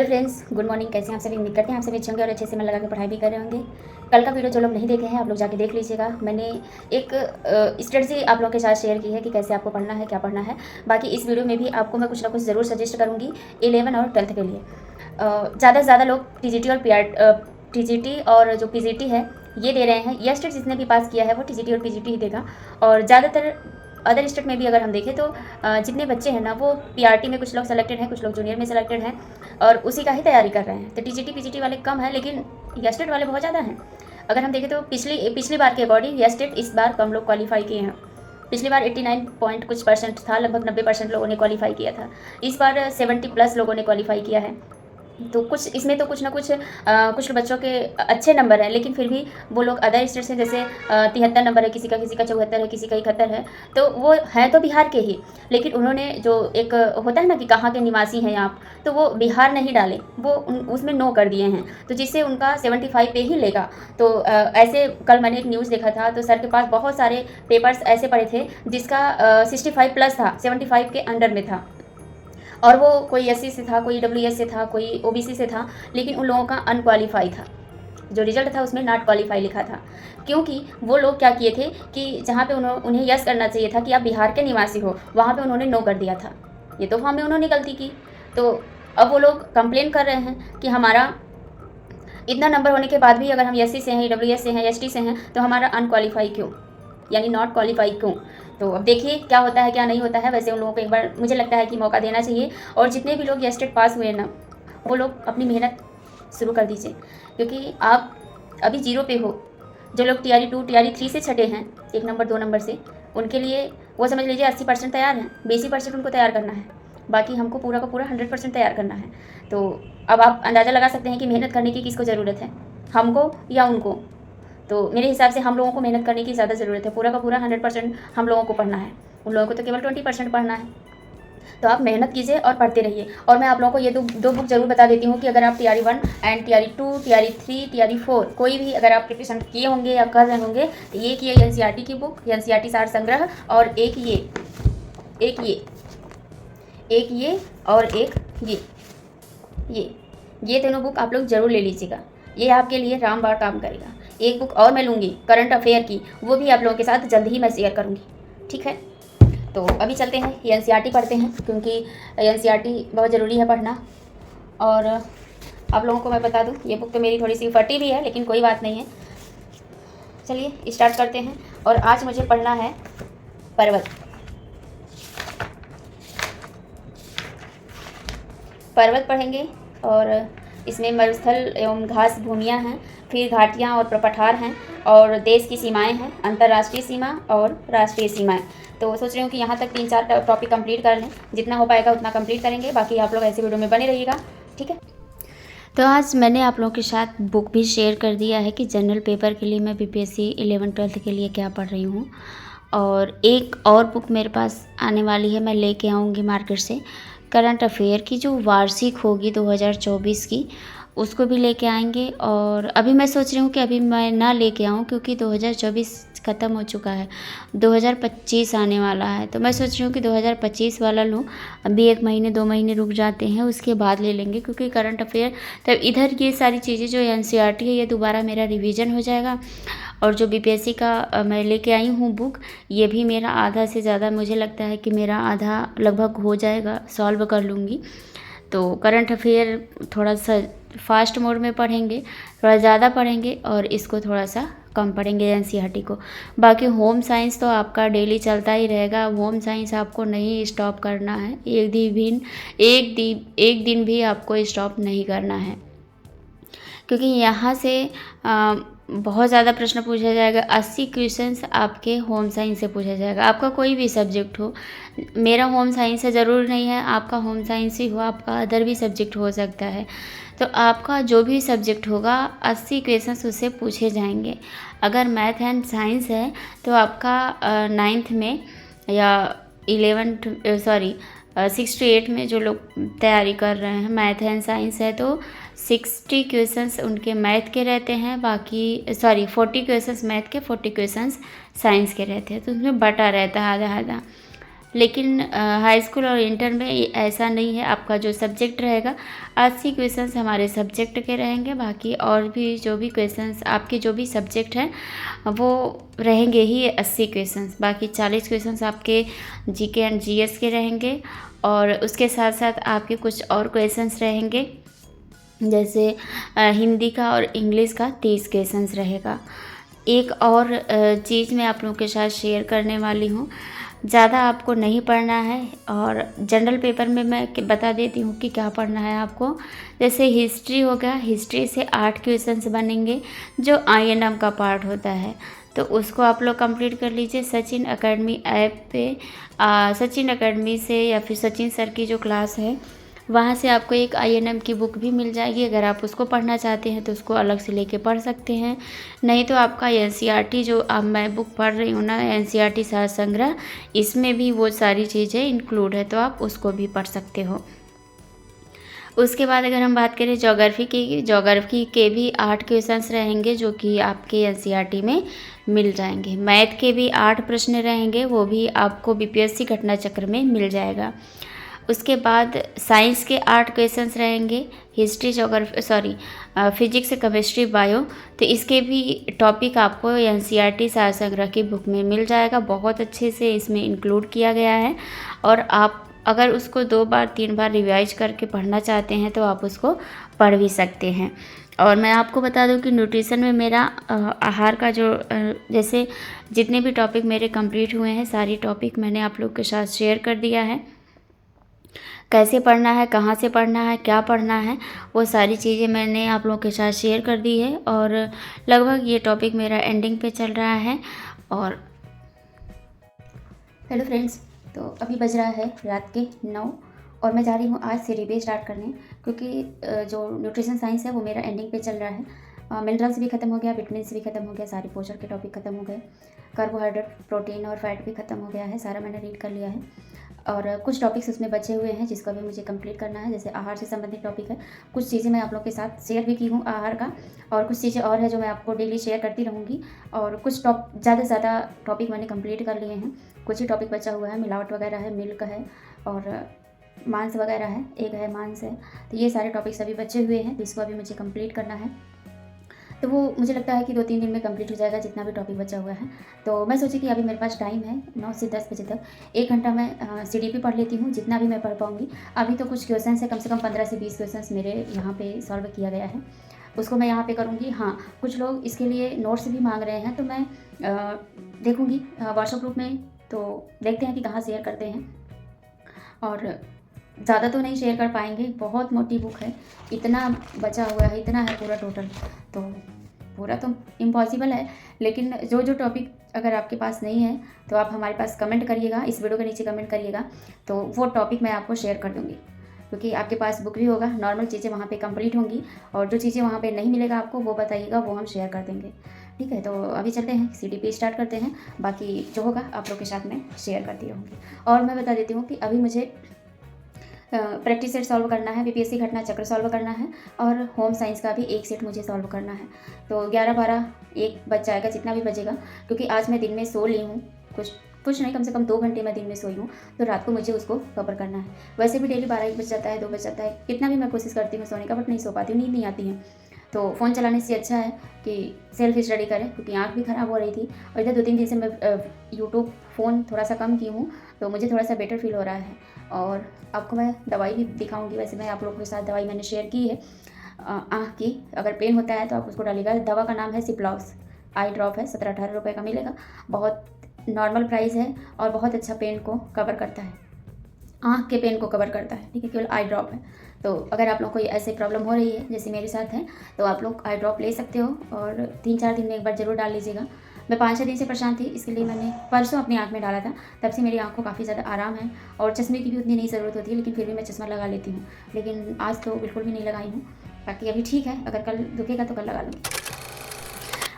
Friends, good morning. कैसे हैं आप सभी? उम्मीद करते हैं आप सभी अच्छे होंगे और अच्छे से मन लगा के पढ़ाई भी कर रहे होंगे। कल का वीडियो जो लोग नहीं देखे हैं आप लोग जाके देख लीजिएगा। मैंने एक स्ट्रेटजी आप लोगों के साथ शेयर की है कि कैसे आपको पढ़ना है, क्या पढ़ना है। बाकी इस वीडियो में भी आपको मैं कुछ ना कुछ ज़रूर सजेस्ट करूँगी 11 और 12th के लिए। ज़्यादा से ज़्यादा लोग टीजीटी और टीजीटी और जो पीजीटी है ये दे रहे हैं। यह स्टेट जिसने भी पास किया है वो टीजीटी और पीजीटी ही देगा। और ज़्यादातर अदर स्टेट में भी अगर हम देखें तो जितने बच्चे हैं ना वो पीआरटी में कुछ लोग सेलेक्टेड हैं, कुछ लोग जूनियर में सेलेक्टेड हैं और उसी का ही तैयारी कर रहे हैं। तो टीजीटी पीजीटी वाले कम है लेकिन यह स्टेट वाले बहुत ज़्यादा हैं। अगर हम देखें तो पिछली बार के अकॉर्डिंग यह स्टेट इस बार कम लोग क्वालिफाई किए हैं। पिछली बार 89 पॉइंट कुछ परसेंट था, लगभग 90% लोगों ने क्वालिफाई किया था। इस बार 70+ लोगों ने क्वालिफाई किया है। तो कुछ इसमें तो कुछ ना कुछ कुछ बच्चों के अच्छे नंबर हैं लेकिन फिर भी वो लोग अदर स्टेट से, जैसे 73 नंबर है किसी का 74 है, किसी का 71 है, तो वो हैं तो बिहार के ही, लेकिन उन्होंने जो एक होता है ना कि कहाँ के निवासी हैं आप, तो वो बिहार नहीं डाले, वो उसमें नो कर दिए हैं, तो जिससे उनका 75 पे ही लेगा। तो ऐसे कल मैंने एक न्यूज़ देखा था तो सर के पास बहुत सारे पेपर्स ऐसे पड़े थे जिसका 65+ था, 75 के अंडर में था, और वो कोई एससी से था, कोई ईडब्ल्यूएस से था, कोई ओबीसी से था, लेकिन उन लोगों का अनक्वालिफाई था। जो रिजल्ट था उसमें नॉट क्वालिफाई लिखा था, क्योंकि वो लोग क्या किए थे कि जहाँ पे उन्हें यस करना चाहिए था कि आप बिहार के निवासी हो, वहाँ पे उन्होंने नो कर दिया था। ये तो हमें उन्होंने गलती की। तो अब वो लोग कंप्लेन कर रहे हैं कि हमारा इतना नंबर होने के बाद भी अगर हम एससी से हैं, ईडब्ल्यूएस से हैं, एसटी से हैं, तो हमारा अनक्वालिफाई क्यों, यानी नॉट क्वालिफाई क्यों। तो अब देखिए क्या होता है क्या नहीं होता है। वैसे उन लोगों को एक बार मुझे लगता है कि मौका देना चाहिए, और जितने भी लोग ये स्टेट पास हुए ना वो लोग अपनी मेहनत शुरू कर दीजिए, क्योंकि आप अभी 0 पे हो। जो लोग टीआरई 2 टीआरई 3 से छठे हैं 1 नंबर 2 नंबर से, उनके लिए वो समझ लीजिए 80% तैयार हैं, 20% उनको तैयार करना है, बाकी हमको पूरा का पूरा 100% तैयार करना है। तो अब आप अंदाज़ा लगा सकते हैं कि मेहनत करने की किसको ज़रूरत है, हमको या उनको। तो मेरे हिसाब से हम लोगों को मेहनत करने की ज़्यादा ज़रूरत है। पूरा का पूरा 100% हम लोगों को पढ़ना है, उन लोगों को तो केवल 20% पढ़ना है। तो आप मेहनत कीजिए और पढ़ते रहिए। और मैं आप लोगों को ये दो बुक ज़रूर बता देती हूँ कि अगर आप TRE 1 and TRE 2 TRE 3 TRE 4 कोई भी अगर आप प्रिपरेशन किए होंगे या कर रहे होंगे, तो एक ये एनसीईआरटी की बुक, एनसीईआरटी सार संग्रह, और एक ये और एक ये तीनों बुक आप लोग ज़रूर ले लीजिएगा। ये आपके लिए रामबाण काम करेगा। एक बुक और मैं लूँगी करंट अफेयर की, वो भी आप लोगों के साथ जल्द ही मैं शेयर करूँगी, ठीक है। तो अभी चलते हैं एनसीईआरटी पढ़ते हैं, क्योंकि एनसीईआरटी बहुत ज़रूरी है पढ़ना। और आप लोगों को मैं बता दूँ ये बुक तो मेरी थोड़ी सी फटी भी है, लेकिन कोई बात नहीं है। चलिए स्टार्ट करते हैं। और आज मुझे पढ़ना है पर्वत पढ़ेंगे, और इसमें मरुस्थल एवं घास भूमियाँ हैं, फिर घाटियाँ और पठार हैं, और देश की सीमाएं हैं, अंतर्राष्ट्रीय सीमा और राष्ट्रीय सीमाएं। तो सोच रही हूँ कि यहाँ तक 3-4 टॉपिक कंप्लीट कर लें, जितना हो पाएगा उतना कंप्लीट करेंगे। बाकी आप लोग ऐसे वीडियो में बने रहिएगा, ठीक है। तो आज मैंने आप लोगों के साथ बुक भी शेयर कर दिया है कि जनरल पेपर के लिए मैं बीपीएससी 11-12 के लिए क्या पढ़ रही हूँ। और एक और बुक मेरे पास आने वाली है, मैं लेके आऊँगी मार्केट से, करंट अफेयर की जो वार्षिक होगी 2024 की, उसको भी लेके आएंगे। और अभी मैं सोच रही हूँ कि अभी मैं ना लेके आऊँ, क्योंकि 2024 ख़त्म हो चुका है, 2025 आने वाला है। तो मैं सोच रही हूँ कि 2025 वाला लूँ। अभी 1 महीने 2 महीने रुक जाते हैं, उसके बाद ले लेंगे, क्योंकि करंट अफेयर तब इधर ये सारी चीज़ें जो एनसीईआरटी है ये दोबारा मेरा रिवीजन हो जाएगा। और जो बीपीएससी का मैं लेके आई हूँ बुक, ये भी मेरा आधा से ज़्यादा, मुझे लगता है कि मेरा आधा लगभग हो जाएगा, सॉल्व कर लूँगी। तो करंट अफेयर थोड़ा सा फास्ट मोड में पढ़ेंगे, थोड़ा ज़्यादा पढ़ेंगे, और इसको थोड़ा सा कम पढ़ेंगे एनसीईआरटी को। बाकी होम साइंस तो आपका डेली चलता ही रहेगा। होम साइंस आपको नहीं स्टॉप करना है, एक दिन भी आपको स्टॉप नहीं करना है, क्योंकि यहाँ से बहुत ज़्यादा प्रश्न पूछा जाएगा। 80 क्वेश्चंस आपके होम साइंस से पूछा जाएगा, आपका कोई भी सब्जेक्ट हो। मेरा होम साइंस से ज़रूर नहीं है आपका होम साइंस ही हो, आपका अदर भी सब्जेक्ट हो सकता है। तो आपका जो भी सब्जेक्ट होगा 80 क्वेश्चंस उससे पूछे जाएंगे। अगर मैथ एंड साइंस है तो आपका 9th में या 6 to 8 में जो लोग तैयारी कर रहे हैं, मैथ एंड साइंस है, तो 60 क्वेश्चंस उनके मैथ के रहते हैं, 40 क्वेश्चंस मैथ के, 40 क्वेश्चंस साइंस के रहते हैं। तो उसमें बटा रहता है आधा आधा। लेकिन हाई स्कूल और इंटर में ऐसा नहीं है। आपका जो सब्जेक्ट रहेगा 80 क्वेश्चंस हमारे सब्जेक्ट के रहेंगे, बाकी और भी जो भी क्वेश्चंस आपके जो भी सब्जेक्ट हैं वो रहेंगे ही 80 क्वेश्चंस। बाकी 40 क्वेश्चंस आपके जीके एंड जीएस के रहेंगे, और उसके साथ साथ आपके कुछ और क्वेश्चंस रहेंगे, जैसे हिंदी का और इंग्लिश का 30 क्वेश्चंस रहेगा। एक और चीज़ मैं आप लोगों के साथ शेयर करने वाली हूँ, ज़्यादा आपको नहीं पढ़ना है, और जनरल पेपर में मैं बता देती हूँ कि क्या पढ़ना है आपको। जैसे हिस्ट्री हो गया, हिस्ट्री से 8 क्वेश्चंस बनेंगे जो INM का पार्ट होता है, तो उसको आप लोग कंप्लीट कर लीजिए। सचिन एकेडमी ऐप पे सचिन एकेडमी से या फिर सचिन सर की जो क्लास है वहाँ से आपको एक INM की बुक भी मिल जाएगी। अगर आप उसको पढ़ना चाहते हैं तो उसको अलग से लेके पढ़ सकते हैं, नहीं तो आपका NCERT जो अब मैं बुक पढ़ रही हूँ ना, NCERT सार संग्रह, इसमें भी वो सारी चीज़ें इंक्लूड है, तो आप उसको भी पढ़ सकते हो। उसके बाद अगर हम बात करें ज्योग्राफी की, ज्योग्राफी के भी 8 क्वेश्चंस रहेंगे जो कि आपके NCERT में मिल जाएंगे। मैथ के भी 8 प्रश्न रहेंगे, वो भी आपको BPSC घटना चक्र में मिल जाएगा। उसके बाद साइंस के 8 क्वेश्चंस रहेंगे, history geography physics chemistry bio, तो इसके भी टॉपिक आपको NCERT सार संग्रह की बुक में मिल जाएगा। बहुत अच्छे से इसमें इंक्लूड किया गया है, और आप अगर उसको 2 बार 3 बार रिवाइज करके पढ़ना चाहते हैं तो आप उसको पढ़ भी सकते हैं। और मैं आपको बता दूं कि न्यूट्रिशन में मेरा आहार का जो जैसे जितने भी टॉपिक मेरे कंप्लीट हुए हैं, सारी टॉपिक मैंने आप लोग के साथ शेयर कर दिया है। कैसे पढ़ना है, कहाँ से पढ़ना है, क्या पढ़ना है, वो सारी चीज़ें मैंने आप लोगों के साथ शेयर कर दी है। और लगभग ये टॉपिक मेरा एंडिंग पे चल रहा है। और हेलो फ्रेंड्स, तो अभी बज रहा है रात के 9, और मैं जा रही हूँ आज से रिवीजन स्टार्ट करने, क्योंकि जो न्यूट्रिशन साइंस है वो मेरा एंडिंग पे चल रहा है। मिनरल्स भी खत्म हो गया, विटामिन्स भी खत्म हो गया, सारे पोषण के टॉपिक खत्म हो गए, कार्बोहाइड्रेट, प्रोटीन और फैट भी खत्म हो गया है, सारा मैंने रीड कर लिया है। और कुछ टॉपिक्स उसमें बचे हुए हैं जिसको भी मुझे कंप्लीट करना है, जैसे आहार से संबंधित टॉपिक है। कुछ चीज़ें मैं आप लोग के साथ शेयर भी की हूँ आहार का, और कुछ चीज़ें और है जो मैं आपको डेली शेयर करती रहूँगी। और कुछ ज़्यादा से ज़्यादा टॉपिक मैंने कंप्लीट कर लिए हैं, कुछ ही टॉपिक बचा हुआ है। मिलावट वगैरह है, मिल्क है, और मांस वगैरह है, एग है, मांस है, तो ये सारे टॉपिक्स अभी बचे हुए हैं, तो इसको अभी मुझे कंप्लीट करना है। तो वो मुझे लगता है कि 2-3 दिन में कंप्लीट हो जाएगा जितना भी टॉपिक बचा हुआ है। तो मैं सोची कि अभी मेरे पास टाइम है 9 से 10 बजे तक, 1 घंटा मैं CDP पढ़ लेती हूँ, जितना भी मैं पढ़ पाऊँगी। अभी तो कुछ क्वेश्चन है, कम से कम 15 से 20 क्वेश्चन मेरे यहाँ पे सॉल्व किया गया है, उसको मैं यहाँ पे करूँगी। हाँ, कुछ लोग इसके लिए नोट्स भी मांग रहे हैं, तो मैं देखूँगी व्हाट्सएप ग्रुप में, तो देखते हैं कि कहाँ शेयर करते हैं। और ज़्यादा तो नहीं शेयर कर पाएंगे, बहुत मोटी बुक है, इतना बचा हुआ है, इतना है पूरा टोटल, तो पूरा तो इम्पॉसिबल है। लेकिन जो जो टॉपिक अगर आपके पास नहीं है तो आप हमारे पास कमेंट करिएगा, इस वीडियो के नीचे कमेंट करिएगा, तो वो टॉपिक मैं आपको शेयर कर दूँगी, क्योंकि आपके पास बुक भी होगा, नॉर्मल चीज़ें वहाँ पे कंप्लीट होंगी, और जो चीज़ें वहाँ पे नहीं मिलेगा आपको वो बताइएगा, वो हम शेयर कर देंगे। ठीक है, तो अभी चलते हैं CDP स्टार्ट करते हैं, बाकी जो होगा आप लोग के साथ में शेयर करती रहूँगी। और मैं बता देती हूँ कि अभी मुझे प्रैक्टिस सेट सॉल्व करना है, BPSC घटना चक्र सॉल्व करना है, और होम साइंस का भी एक सेट मुझे सॉल्व करना है। तो 11-12 1 बज जाएगा, जितना भी बजेगा, क्योंकि आज मैं दिन में सो ली हूँ, कुछ नहीं, कम से कम 2 घंटे मैं दिन में सोई हूँ, तो रात को मुझे उसको कवर करना है। वैसे भी डेली 12-1 बज जाता है, 2 बज जाता है, कितना भी मैं कोशिश करती हूँ सोने का, बट नहीं सो पाती हूँ, नींद नहीं आती है। तो फ़ोन चलाने से अच्छा है कि सेल्फ स्टडी करें, क्योंकि आँख भी ख़राब हो रही थी, और इधर 2-3 दिन से मैं यूट्यूब फ़ोन थोड़ा सा कम की हूँ, तो मुझे थोड़ा सा बेटर फील हो रहा है। और आपको मैं दवाई भी दिखाऊंगी, वैसे मैं आप लोगों के साथ दवाई मैंने शेयर की है आँख की, अगर पेन होता है तो आप उसको डालिएगा। दवा का नाम है सिप्लॉक्स, आई ड्रॉप है, 17-18 रुपये का मिलेगा, बहुत नॉर्मल प्राइस है, और बहुत अच्छा पेन को कवर करता है, आँख के पेन को कवर करता है। ठीक है, केवल आई ड्रॉप है। तो अगर आप लोग को ऐसे प्रॉब्लम हो रही है जैसे मेरे साथ है, तो आप लोग आई ड्रॉप ले सकते हो, और 3-4 दिन में एक बार ज़रूर डाल लीजिएगा। मैं 5-6 दिन से परेशान थी, इसके लिए मैंने परसों अपनी आँख में डाला था, तब से मेरी आँख को काफ़ी ज़्यादा आराम है, और चश्मे की भी उतनी नहीं ज़रूरत होती है, लेकिन फिर भी मैं चश्मा लगा लेती हूँ, लेकिन आज तो बिल्कुल भी नहीं लगाई हूँ। बाकी अभी ठीक है, अगर कल दुखेगा तो कल लगा लूँगी।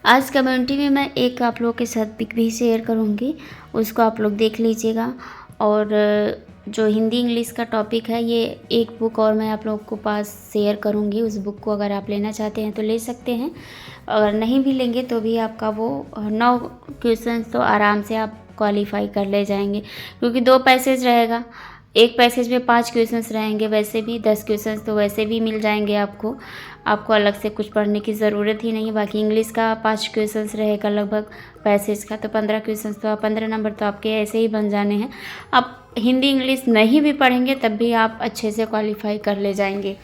आज कम्युनिटी में मैं एक आप लोगों के साथ पिक भी शेयर करूँगी, उसको आप लोग देख लीजिएगा। और जो हिंदी इंग्लिश का टॉपिक है, ये एक बुक और मैं आप लोगों को पास शेयर करूँगी, उस बुक को अगर आप लेना चाहते हैं तो ले सकते हैं, अगर नहीं भी लेंगे तो भी आपका वो 9 क्वेश्चन तो आराम से आप क्वालिफाई कर ले जाएंगे, क्योंकि 2 पैसेज रहेगा, एक पैसेज में 5 क्वेश्चंस रहेंगे, वैसे भी 10 क्वेश्चंस तो वैसे भी मिल जाएंगे आपको अलग से कुछ पढ़ने की ज़रूरत ही नहीं है। बाकी इंग्लिश का 5 क्वेश्चंस रहेगा लगभग पैसेज का, तो 15 क्वेश्चंस तो 15 नंबर तो आपके ऐसे ही बन जाने हैं। आप हिंदी इंग्लिश नहीं भी पढ़ेंगे तब भी आप अच्छे से क्वालिफाई कर ले जाएंगे।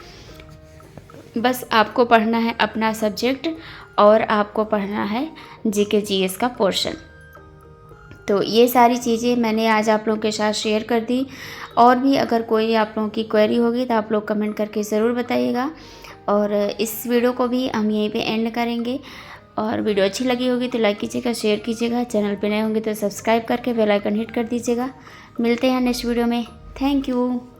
बस आपको पढ़ना है अपना सब्जेक्ट और आपको पढ़ना है जीके जीएस का पोर्शन। तो ये सारी चीज़ें मैंने आज आप लोगों के साथ शेयर कर दी। और भी अगर कोई आप लोगों की क्वेरी होगी तो आप लोग कमेंट करके ज़रूर बताइएगा। और इस वीडियो को भी हम यहीं पे एंड करेंगे। और वीडियो अच्छी लगी होगी तो लाइक कीजिएगा, शेयर कीजिएगा, चैनल पे नए होंगे तो सब्सक्राइब करके बेल आइकन हिट कर दीजिएगा। मिलते हैं नेक्स्ट वीडियो में। Thank you.